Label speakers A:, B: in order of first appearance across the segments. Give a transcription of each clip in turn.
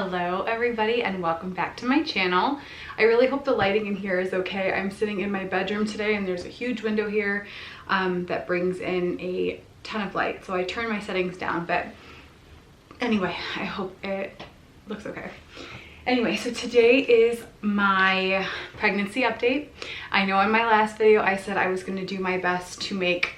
A: Hello everybody and welcome back to my channel. I really hope the lighting in here is okay. I'm sitting in my bedroom today and there's a huge window here that brings in a ton of light, so I turned my settings down, but anyway, I hope it looks okay. Anyway, so today is my pregnancy update. I know in my last video I said I was going to do my best to make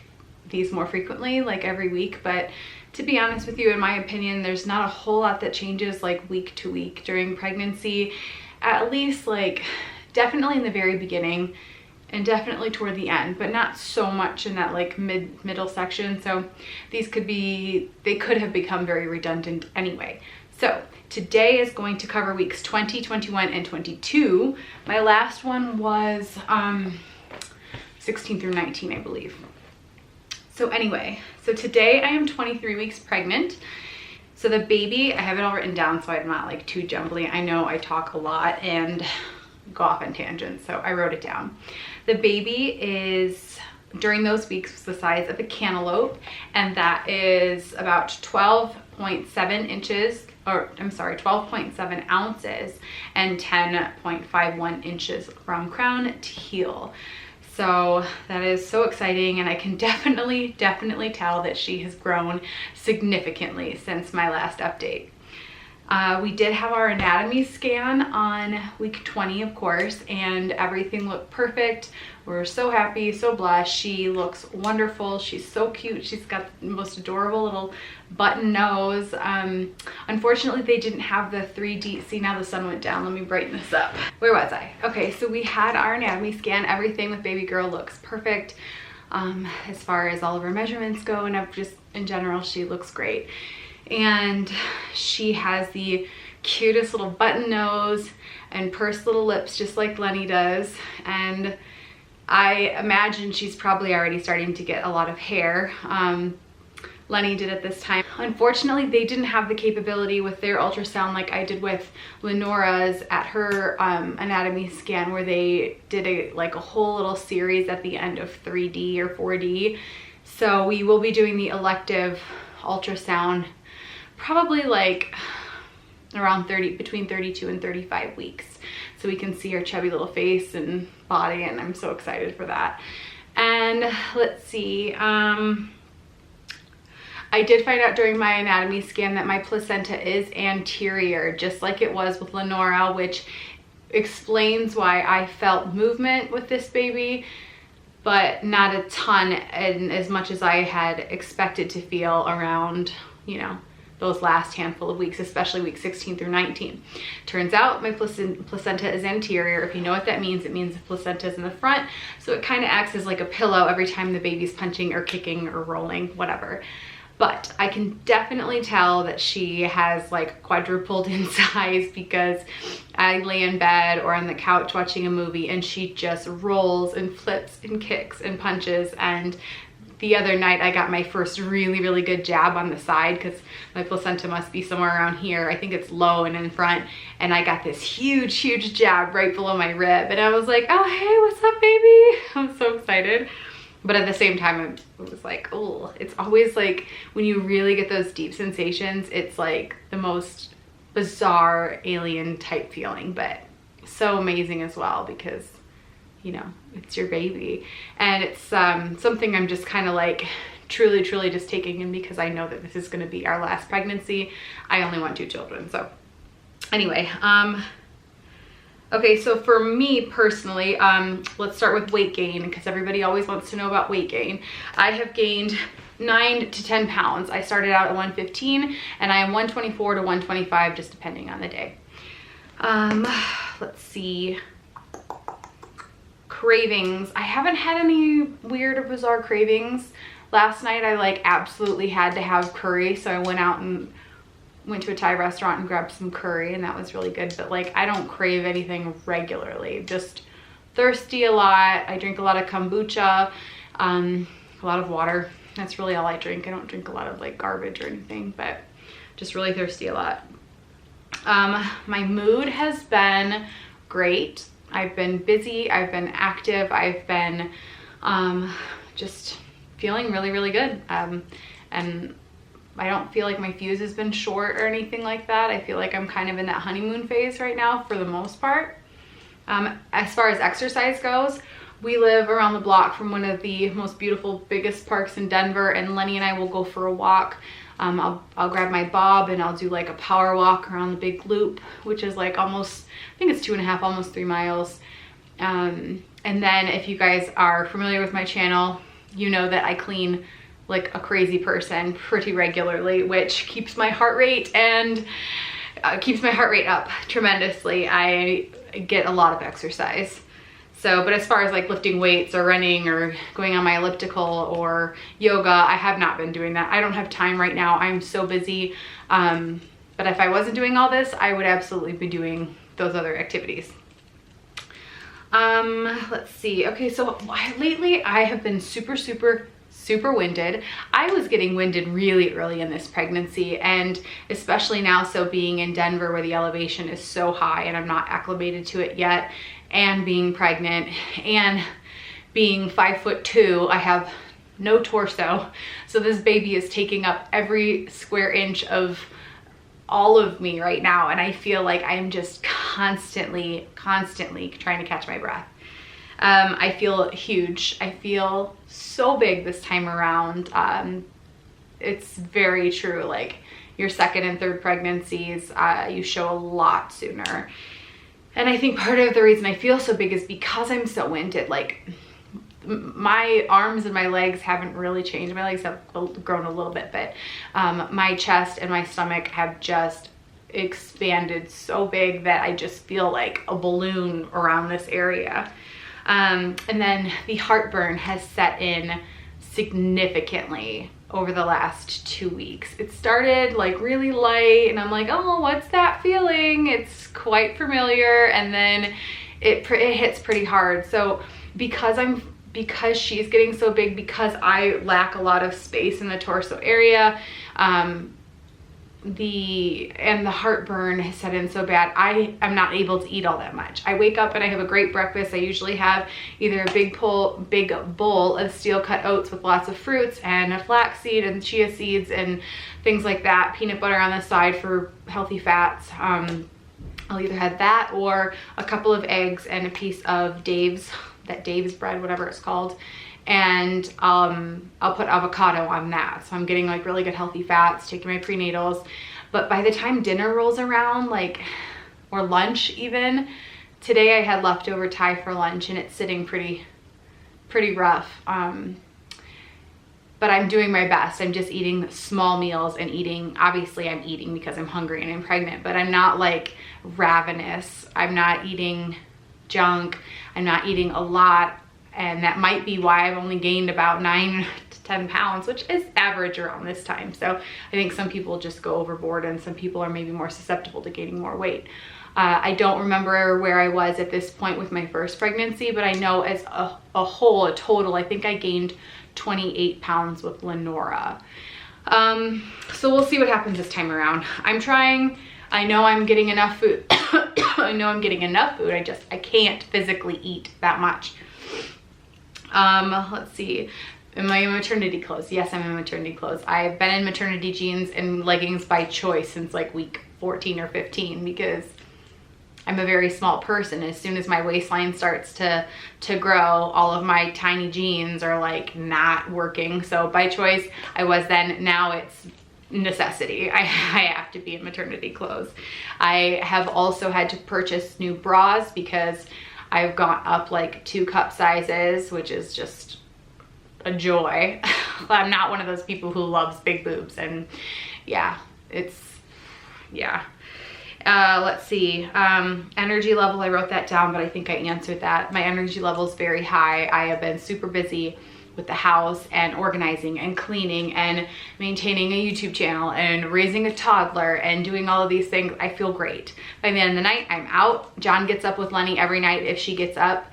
A: these more frequently, like every week, but to be honest with you, in my opinion, there's not a whole lot that changes like week to week during pregnancy, at least like definitely in the very beginning and definitely toward the end, but not so much in that like middle section. So these they could have become very redundant anyway. So today is going to cover weeks 20, 21, and 22. My last one was 16 through 19, I believe. So anyway, so today I am 23 weeks pregnant. So the baby, I have it all written down so I'm not like too jumbly. I know I talk a lot and go off on tangents, so I wrote it down. The baby is, during those weeks, was the size of a cantaloupe, and that is about 12.7 inches, or I'm sorry, 12.7 ounces and 10.51 inches from crown to heel. So that is so exciting, and I can definitely tell that she has grown significantly since my last update. We did have our anatomy scan on week 20, of course, and everything looked perfect. We're so happy, so blessed. She looks wonderful. She's so cute. She's got the most adorable little button nose. Unfortunately, they didn't have the 3D. See, now the sun went down. Let me brighten this up. Where was I? Okay, so we had our anatomy scan. Everything with baby girl looks perfect. As far as all of her measurements go, and just in general, she looks great. And she has the cutest little button nose and pursed little lips, just like Lenny does. And I imagine she's probably already starting to get a lot of hair. Lenny did at this time. Unfortunately, they didn't have the capability with their ultrasound like I did with Lenora's at her anatomy scan, where they did a whole little series at the end of 3D or 4D. So we will be doing the elective ultrasound probably like around between 32 and 35 weeks, so we can see her chubby little face and body, and I'm so excited for that. And let's see, I did find out during my anatomy scan that my placenta is anterior, just like it was with Lenora, which explains why I felt movement with this baby, but not a ton, and as much as I had expected to feel around, you know, those last handful of weeks, especially week 16 through 19. Turns out my placenta is anterior. If you know what that means, it means the placenta is in the front, so it kind of acts as like a pillow every time the baby's punching or kicking or rolling, whatever. But I can definitely tell that she has like quadrupled in size, because I lay in bed or on the couch watching a movie and she just rolls and flips and kicks and punches. And the other night I got my first really good jab on the side, because my placenta must be somewhere around here. I think it's low and in front, and I got this huge jab right below my rib, and I was like, oh hey, what's up baby? I'm so excited. But at the same time, it was like, oh, it's always like when you really get those deep sensations, it's like the most bizarre alien type feeling, but so amazing as well, because, you know, it's your baby. And it's something I'm just kind of like truly just taking in, because I know that this is going to be our last pregnancy. I only want 2 children. So anyway, okay, so for me personally, let's start with weight gain, because everybody always wants to know about weight gain. I have gained 9 to 10 pounds. I started out at 115, and I am 124 to 125, just depending on the day. Let's see. Cravings. I haven't had any weird or bizarre cravings. Last night I like absolutely had to have curry, so I went to a Thai restaurant and grabbed some curry, and that was really good. But like, I don't crave anything regularly, just thirsty a lot. I drink a lot of kombucha, a lot of water. That's really all I drink. I don't drink a lot of like garbage or anything, but just really thirsty a lot. My mood has been great. I've been busy, I've been active, I've been just feeling really good. And I don't feel like my fuse has been short or anything like that. I feel like I'm kind of in that honeymoon phase right now for the most part. As far as exercise goes, we live around the block from one of the most beautiful, biggest parks in Denver, and Lenny and I will go for a walk. I'll grab my bob and I'll do like a power walk around the big loop, which is like almost, I think it's 2.5, almost 3 miles. And then if you guys are familiar with my channel, you know that I clean like a crazy person pretty regularly, which keeps my heart rate up tremendously. I get a lot of exercise. So, but as far as like lifting weights or running or going on my elliptical or yoga, I have not been doing that. I don't have time right now. I'm so busy. But if I wasn't doing all this, I would absolutely be doing those other activities. Let's see. Okay, so lately I have been super winded. I was getting winded really early in this pregnancy, and especially now, so being in Denver where the elevation is so high and I'm not acclimated to it yet, and being pregnant and being 5'2", I have no torso. So this baby is taking up every square inch of all of me right now, and I feel like I'm just constantly trying to catch my breath. I feel huge. I feel so big this time around. It's very true. Like your second and third pregnancies, you show a lot sooner. And I think part of the reason I feel so big is because I'm so winded. Like my arms and my legs haven't really changed. My legs have grown a little bit, but my chest and my stomach have just expanded so big that I just feel like a balloon around this area. And then the heartburn has set in significantly over the last 2 weeks. It started like really light and I'm like, oh, what's that feeling? It's quite familiar. And then it hits pretty hard. So because she's getting so big, because I lack a lot of space in the torso area, the heartburn has set in so bad, I'm not able to eat all that much. I wake up and I have a great breakfast. I usually have either a big bowl of steel cut oats with lots of fruits and a flaxseed and chia seeds and things like that, peanut butter on the side for healthy fats. I'll either have that or a couple of eggs and a piece of Dave's bread, whatever it's called. And I'll put avocado on that. So I'm getting like really good healthy fats, taking my prenatals. But by the time dinner rolls around, like, or lunch even, today I had leftover Thai for lunch and it's sitting pretty rough. But I'm doing my best. I'm just eating small meals and obviously I'm eating because I'm hungry and I'm pregnant, but I'm not like ravenous. I'm not eating junk. I'm not eating a lot. And that might be why I've only gained about 9 to 10 pounds, which is average around this time. So I think some people just go overboard and some people are maybe more susceptible to gaining more weight. I don't remember where I was at this point with my first pregnancy, but I know as a total, I think I gained 28 pounds with Lenora. So we'll see what happens this time around. I'm trying. I know I'm getting enough food. I know I'm getting enough food. I can't physically eat that much. Let's see. Am I in maternity clothes? Yes, I'm in maternity clothes. I've been in maternity jeans and leggings by choice since like week 14 or 15 because I'm a very small person. As soon as my waistline starts to grow, all of my tiny jeans are like not working. So by choice, I was then. Now it's necessity. I have to be in maternity clothes. I have also had to purchase new bras because I've gone up like 2 cup sizes, which is just a joy. I'm not one of those people who loves big boobs, and yeah, let's see. Energy level, I wrote that down, but I think I answered that. My energy level is very high. I have been super busy with the house and organizing and cleaning and maintaining a YouTube channel and raising a toddler and doing all of these things. I feel great. By the end of the night, I'm out. John gets up with Lenny every night if she gets up.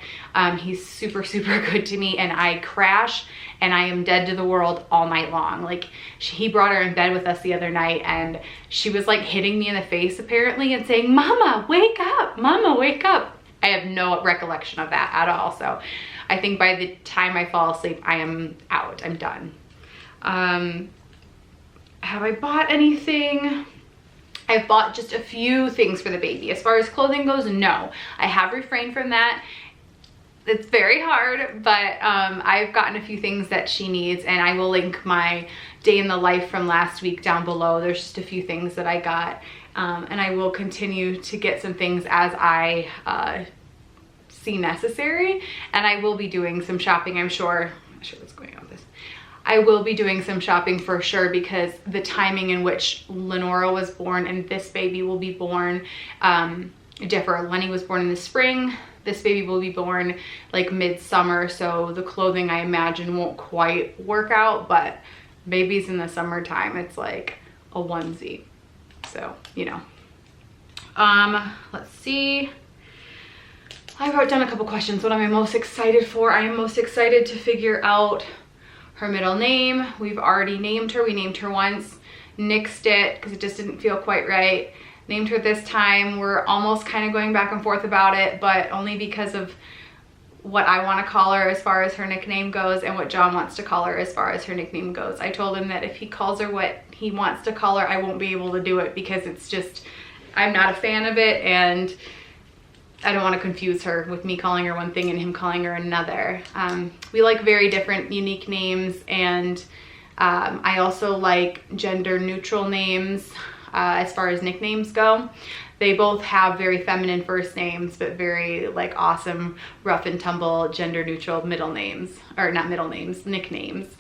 A: He's super good to me, and I crash and I am dead to the world all night long. Like he brought her in bed with us the other night and she was like hitting me in the face apparently and saying, "Mama, wake up, Mama, wake up." I have no recollection of that at all. So I think by the time I fall asleep, I am out. I'm done. Have I bought anything? I've bought just a few things for the baby. As far as clothing goes, no. I have refrained from that. It's very hard, but I've gotten a few things that she needs, and I will link my day in the life from last week down below. There's just a few things that I got, and I will continue to get some things as I see necessary, and I will be doing some shopping, I'm sure what's going on with this. I will be doing some shopping for sure, because the timing in which Lenora was born and this baby will be born differ. Lenny was born in the spring. This baby will be born like midsummer, so the clothing I imagine won't quite work out, but babies in the summertime, it's like a onesie. So, you know. Let's see. I wrote down a couple questions. What am I most excited for? I am most excited to figure out her middle name. We've already named her. We named her once, nixed it because it just didn't feel quite right. Named her this time. We're almost kind of going back and forth about it, but only because of what I want to call her as far as her nickname goes and what John wants to call her as far as her nickname goes. I told him that if he calls her what he wants to call her, I won't be able to do it because it's just, I'm not a fan of it, and I don't want to confuse her with me calling her one thing and him calling her another. We like very different, unique names, and I also like gender neutral names. As far as nicknames go, they both have very feminine first names, but very like awesome, rough and tumble, gender neutral middle names, or not middle names, nicknames.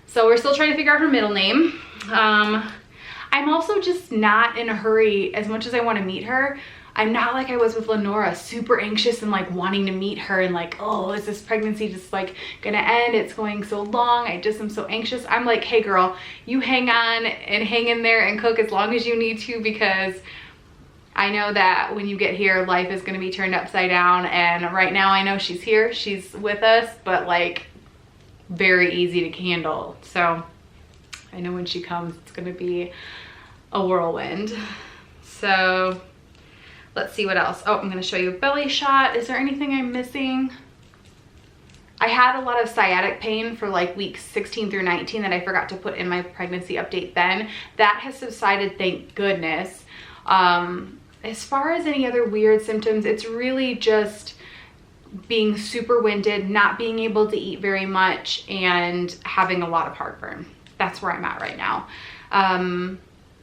A: So we're still trying to figure out her middle name. I'm also just not in a hurry. As much as I want to meet her, I'm not like I was with Lenora, super anxious and like wanting to meet her and like, oh, is this pregnancy just like gonna end? It's going so long. I just am so anxious. I'm like, hey girl, you hang on and hang in there and cook as long as you need to, because I know that when you get here, life is gonna be turned upside down. And right now I know she's here, she's with us, but like very easy to handle. So I know when she comes, it's gonna be a whirlwind. So let's see what else. Oh, I'm gonna show you a belly shot. Is there anything I'm missing? I had a lot of sciatic pain for like weeks 16 through 19 that I forgot to put in my pregnancy update then. That has subsided, thank goodness. As far as any other weird symptoms, it's really just being super winded, not being able to eat very much, and having a lot of heartburn. That's where I'm at right now.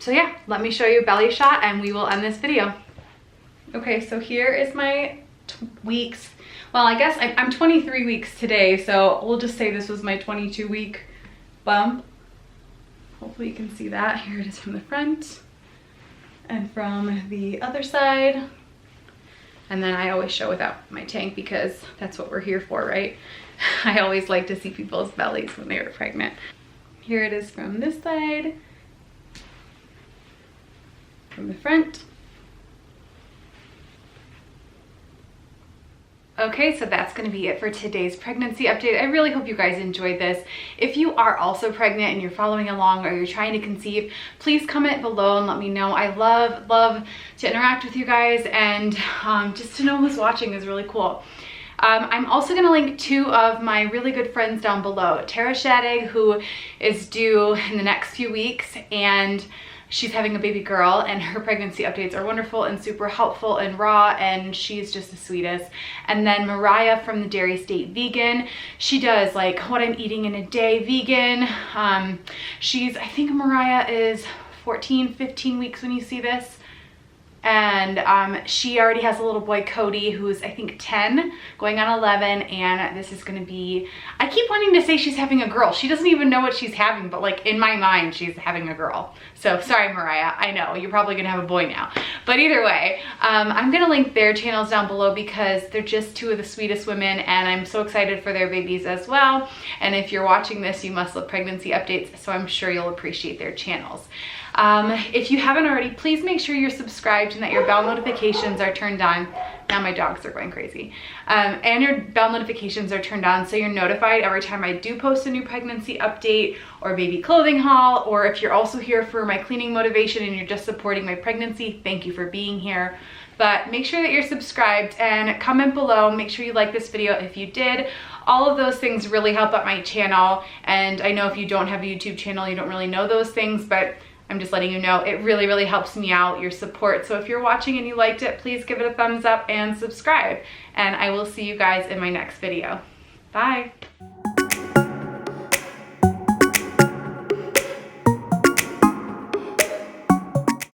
A: So yeah, let me show you a belly shot and we will end this video. Okay, so here is my weeks. Well, I guess I'm 23 weeks today, so we'll just say this was my 22-week bump. Hopefully you can see that. Here it is from the front and from the other side. And then I always show without my tank because that's what we're here for, right? I always like to see people's bellies when they are pregnant. Here it is from this side, from the front. Okay, so that's going to be it for today's pregnancy update. I really hope you guys enjoyed this. If you are also pregnant and you're following along or you're trying to conceive, please comment below and let me know. I love to interact with you guys, and just to know who's watching is really cool. I'm also going to link two of my really good friends down below. Tara Shadig, who is due in the next few weeks, and she's having a baby girl, and her pregnancy updates are wonderful and super helpful and raw, and she's just the sweetest. And then Mariah from the Dairy State Vegan. She does like what I'm eating in a day vegan. I think Mariah is 14, 15 weeks when you see this. And she already has a little boy, Cody, who's I think 10, going on 11, and this is gonna be, I keep wanting to say she's having a girl. She doesn't even know what she's having, but like in my mind, she's having a girl. So sorry, Mariah, I know, you're probably gonna have a boy now. But either way, I'm gonna link their channels down below because they're just two of the sweetest women, and I'm so excited for their babies as well. And if you're watching this, you must love pregnancy updates, so I'm sure you'll appreciate their channels. If you haven't already, please make sure you're subscribed and that your bell notifications are turned on. Now my dogs are going crazy. And your bell notifications are turned on so you're notified every time I do post a new pregnancy update or baby clothing haul, or if you're also here for my cleaning motivation and you're just supporting my pregnancy, thank you for being here. But make sure that you're subscribed and comment below. Make sure you like this video if you did. all of those things really help out my channel. And I know if you don't have a YouTube channel, you don't really know those things, but I'm just letting you know it really, really helps me out, your support. So if you're watching and you liked it, please give it a thumbs up and subscribe. And I will see you guys in my next video. Bye.